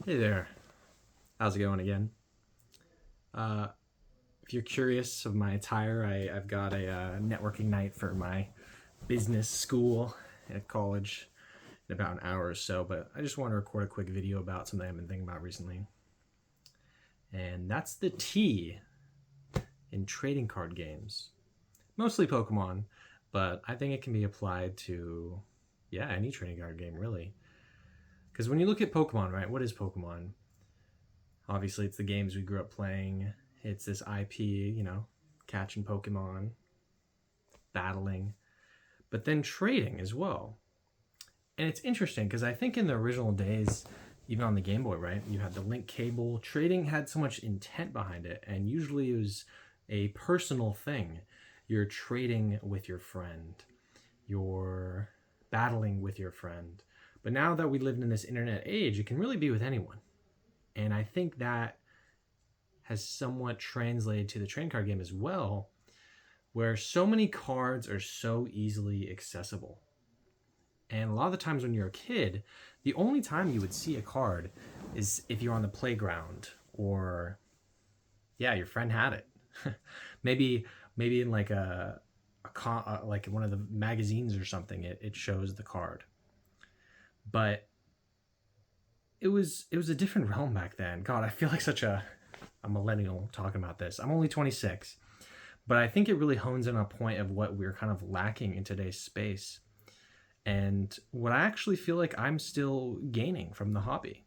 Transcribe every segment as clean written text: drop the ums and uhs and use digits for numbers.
Hey there, how's it going again? Uh, if you're curious of my attire, I've got a networking night for my business school at college in about an hour or so, but I just want to record a quick video about something I've been thinking about recently. And that's the T in trading card games. Mostly Pokemon, but I think it can be applied to, yeah, any trading card game, really. Because when you look at Pokemon, right, what is Pokemon? Obviously, it's the games we grew up playing. It's this IP, catching Pokemon, battling, but then trading as well. And it's interesting because I think in the original days, even on the Game Boy, right, you had the link cable. Trading had so much intent behind it, and usually it was a personal thing. You're trading with your friend, you're battling with your friend. But now that we live in this internet age, it can really be with anyone. And I think that has somewhat translated to the trading card game as well, where so many cards are so easily accessible. And a lot of the times when you're a kid, the only time you would see a card is if you're on the playground or, yeah, your friend had it. maybe maybe in like like one of the magazines or something, it shows the card. But it was a different realm back then. God, I feel like such a millennial talking about this. I'm only 26, but I think it really hones in on a point of what we're kind of lacking in today's space, and what I actually feel like I'm still gaining from the hobby.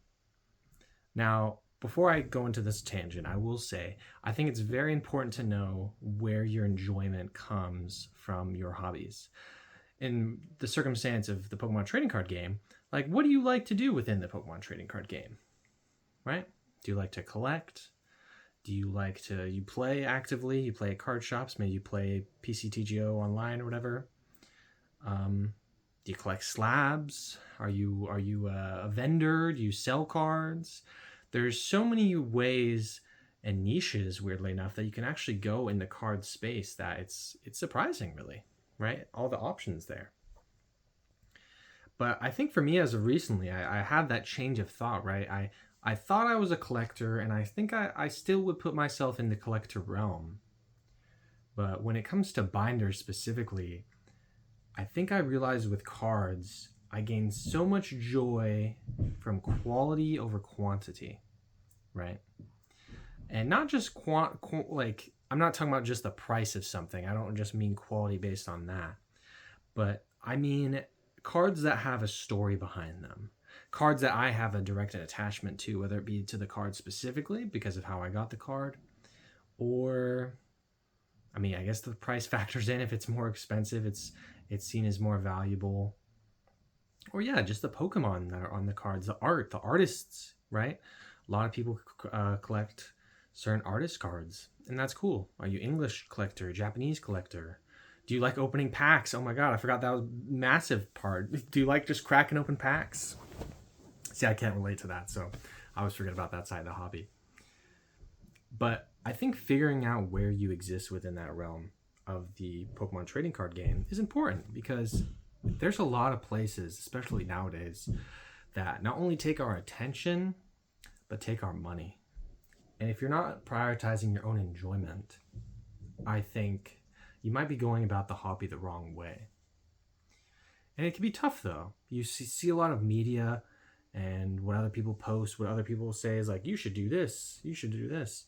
Now, before I go into this tangent, I will say I think it's very important to know where your enjoyment comes from your hobbies. In the circumstance of the Pokemon trading card game, like what do you like to do within the Pokemon trading card game? Right? Do you like to collect? Do you like to you play actively? You play at card shops, maybe you play PCTGO online or whatever. Do you collect slabs? Are you a vendor? Do you sell cards? There's so many ways and niches, weirdly enough, that you can actually go in the card space that it's surprising, really, right? All the options there. But I think for me, as of recently, I had that change of thought, right? I thought I was a collector, and I think I still would put myself in the collector realm. But when it comes to binders specifically, I think I realized with cards, I gained so much joy from quality over quantity, right? And not just like I'm not talking about just the price of something. I don't just mean quality based on that, but I mean cards that have a story behind them. Cards that I have a direct attachment to, whether it be to the card specifically because of how I got the card, or I mean, I guess the price factors in. If it's more expensive, it's seen as more valuable. Or yeah, just the Pokemon that are on the cards, the art, the artists, right? A lot of people collect certain artist cards, and that's cool. Are you English collector, Japanese collector? Do you like opening packs? Oh my god, I forgot that was a massive part. Do you like just cracking open packs? See, I can't relate to that, so I always forget about that side of the hobby. But I think figuring out where you exist within that realm of the Pokemon trading card game is important because there's a lot of places, especially nowadays, that not only take our attention, but take our money. And if you're not prioritizing your own enjoyment, I think you might be going about the hobby the wrong way. And it can be tough though. You see a lot of media and what other people post, what other people say is like, you should do this, you should do this.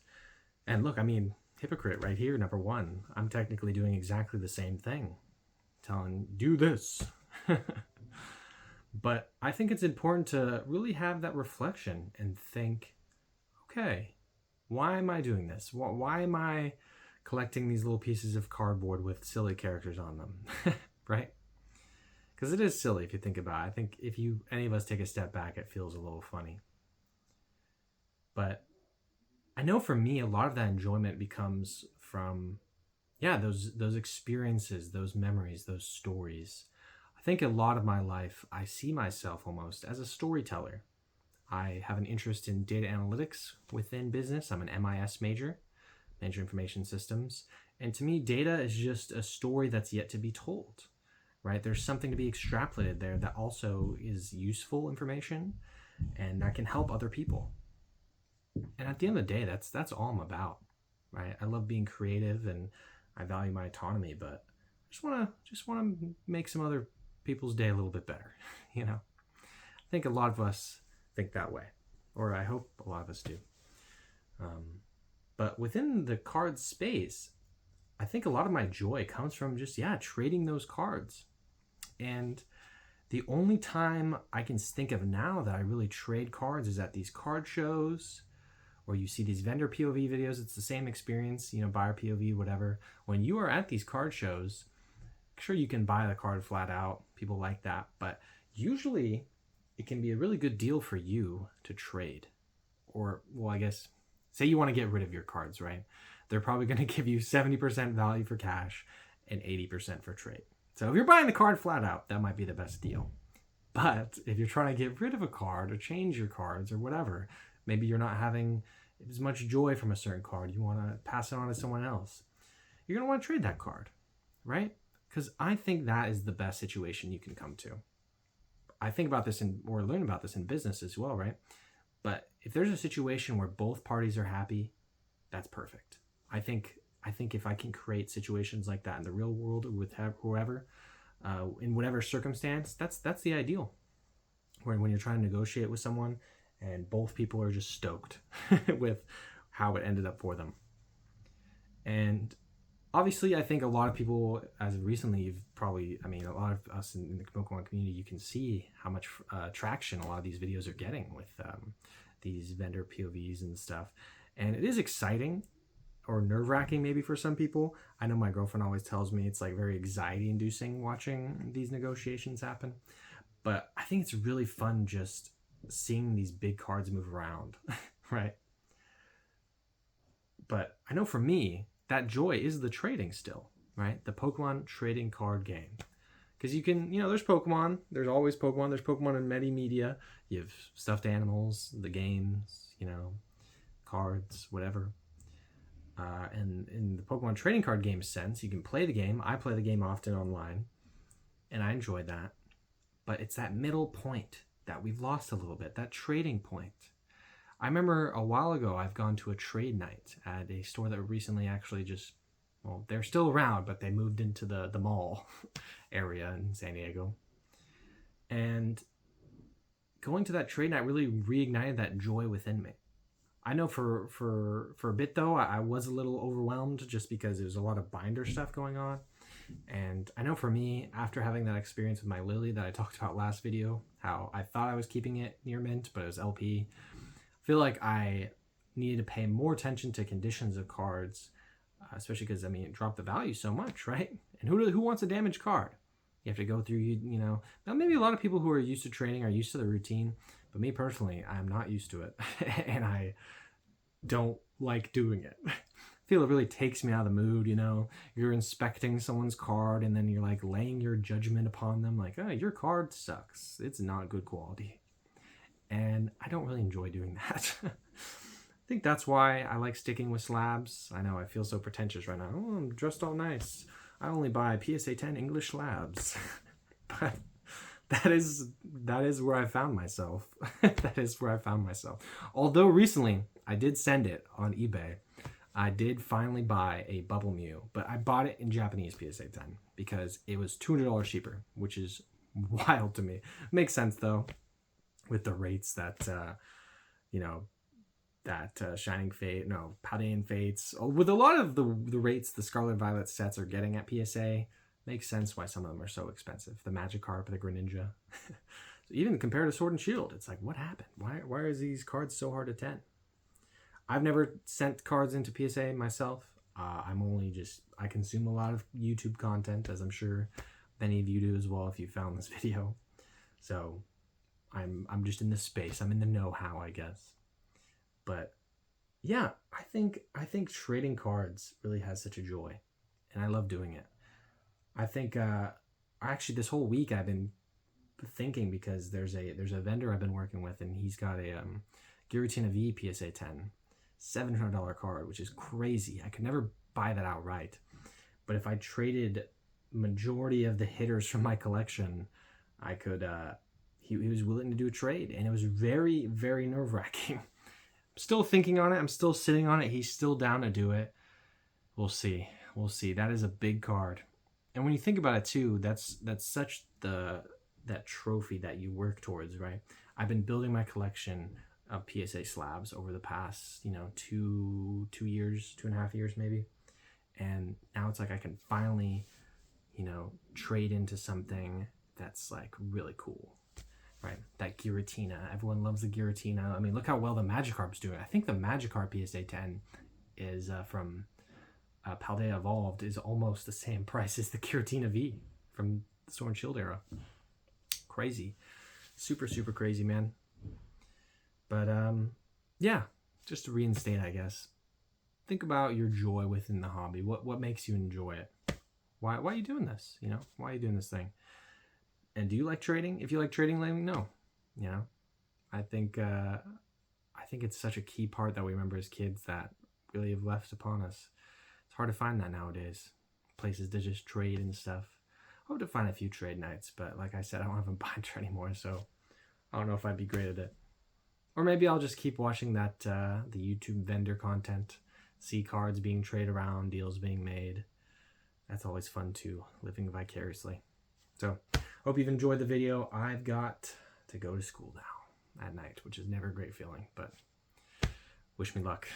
And look, I mean, hypocrite right here, number one. I'm technically doing exactly the same thing, telling, do this. But I think it's important to really have that reflection and think, okay, why am I doing this? Why am I collecting these little pieces of cardboard with silly characters on them? Right? Because it is silly if you think about it. I think if any of us take a step back, it feels a little funny. But I know for me, a lot of that enjoyment becomes from, yeah, those experiences, those memories, those stories. I think a lot of my life, I see myself almost as a storyteller. I have an interest in data analytics within business. I'm an MIS major, Management Information Systems. And to me, data is just a story that's yet to be told, right? There's something to be extrapolated there that also is useful information. and that can help other people. And at the end of the day, that's all I'm about, right? I love being creative and I value my autonomy, but I just want to make some other people's day a little bit better. I think a lot of us think that way, or I hope a lot of us do. But within the card space, I think a lot of my joy comes from just trading those cards. And the only time I can think of now that I really trade cards is at these card shows, or you see these vendor POV videos. It's the same experience, buyer POV, whatever. When you are at these card shows, sure, you can buy the card flat out. People like that. But usually it can be a really good deal for you to trade. Or, well, I guess, say you want to get rid of your cards, right? They're probably going to give you 70% value for cash and 80% for trade. So if you're buying the card flat out, that might be the best deal. But if you're trying to get rid of a card or change your cards or whatever, maybe you're not having as much joy from a certain card, you want to pass it on to someone else, you're going to want to trade that card, right? Because I think that is the best situation you can come to. I think about this or learn about this in business as well, right? But if there's a situation where both parties are happy, that's perfect. I think if I can create situations like that in the real world with whoever, in whatever circumstance, that's the ideal. When you're trying to negotiate with someone and both people are just stoked with how it ended up for them. And obviously, I think a lot of people, as of recently, a lot of us in the Pokemon community, you can see how much traction a lot of these videos are getting with these vendor POVs and stuff. And it is exciting, or nerve-wracking maybe for some people. I know my girlfriend always tells me it's like very anxiety-inducing watching these negotiations happen. But I think it's really fun just seeing these big cards move around, right? But I know for me, that joy is the trading still, right? The Pokemon trading card game. Because you can, there's Pokemon. There's always Pokemon. There's Pokemon in many media. You have stuffed animals, the games, cards, whatever. And in the Pokemon trading card game sense, you can play the game. I play the game often online, and I enjoy that. But it's that middle point that we've lost a little bit, that trading point. I remember a while ago, I've gone to a trade night at a store that recently actually they're still around, but they moved into the mall area in San Diego. And going to that trade night really reignited that joy within me. I know for a bit, though, I was a little overwhelmed just because there was a lot of binder stuff going on. And I know for me, after having that experience with my Lily that I talked about last video, how I thought I was keeping it near mint, but it was LP, I feel like I needed to pay more attention to conditions of cards, especially because, it dropped the value so much, right? And who wants a damaged card? You have to go through, now maybe a lot of people who are used to trading are used to the routine, but me personally, I'm not used to it, and I don't like doing it. I feel it really takes me out of the mood, You're inspecting someone's card, and then you're like laying your judgment upon them, like, oh, your card sucks. It's not good quality. And I don't really enjoy doing that. I think that's why I like sticking with slabs. I know I feel so pretentious right now. Oh, I'm dressed all nice. I only buy PSA 10 English slabs. But that is where I found myself. That is where I found myself. Although recently, I did send it on eBay. I did finally buy a Bubble Mew, but I bought it in Japanese PSA 10 because it was $200 cheaper, which is wild to me. Makes sense, though, with the rates that, Shining Fate, Paldean Fates, with a lot of the rates the Scarlet Violet sets are getting at PSA, makes sense why some of them are so expensive. The Magikarp, the Greninja. So even compared to Sword and Shield, it's like, what happened? Why are these cards so hard to 10? I've never sent cards into PSA myself. I consume a lot of YouTube content, as I'm sure many of you do as well if you found this video. So I'm just in this space. I'm in the know-how, I guess. But yeah, I think trading cards really has such a joy, and I love doing it. I think actually this whole week I've been thinking, because there's a vendor I've been working with, and he's got a Giratina V PSA 10 $700 card, which is crazy. I could never buy that outright, but if I traded majority of the hitters from my collection, I could he was willing to do a trade, and it was very, very nerve-wracking. I'm still thinking on it. I'm still sitting on it. He's still down to do it. We'll see. We'll see. That is a big card. And when you think about it too, that's such that trophy that you work towards, right? I've been building my collection of PSA slabs over the past, 2.5 years maybe. And now it's like I can finally, trade into something that's like really cool, right? That Giratina. Everyone loves the Giratina. I mean, look how well the Magikarp's doing. I think the Magikarp PSA 10 is from Paldea Evolved is almost the same price as the Giratina V from the Sword and Shield era. Crazy. Super, super crazy, man. But yeah, just to reinstate, I guess. Think about your joy within the hobby. What makes you enjoy it? Why are you doing this? Why are you doing this thing? And do you like trading? If you like trading, let me know. I think it's such a key part that we remember as kids that really have left upon us. It's hard to find that nowadays. Places to just trade and stuff. I hope to find a few trade nights, but like I said, I don't have a binder anymore, so I don't know if I'd be great at it. Or maybe I'll just keep watching that the YouTube vendor content, see cards being traded around, deals being made. That's always fun too, living vicariously. So, hope you've enjoyed the video. I've got to go to school now at night, which is never a great feeling, but wish me luck.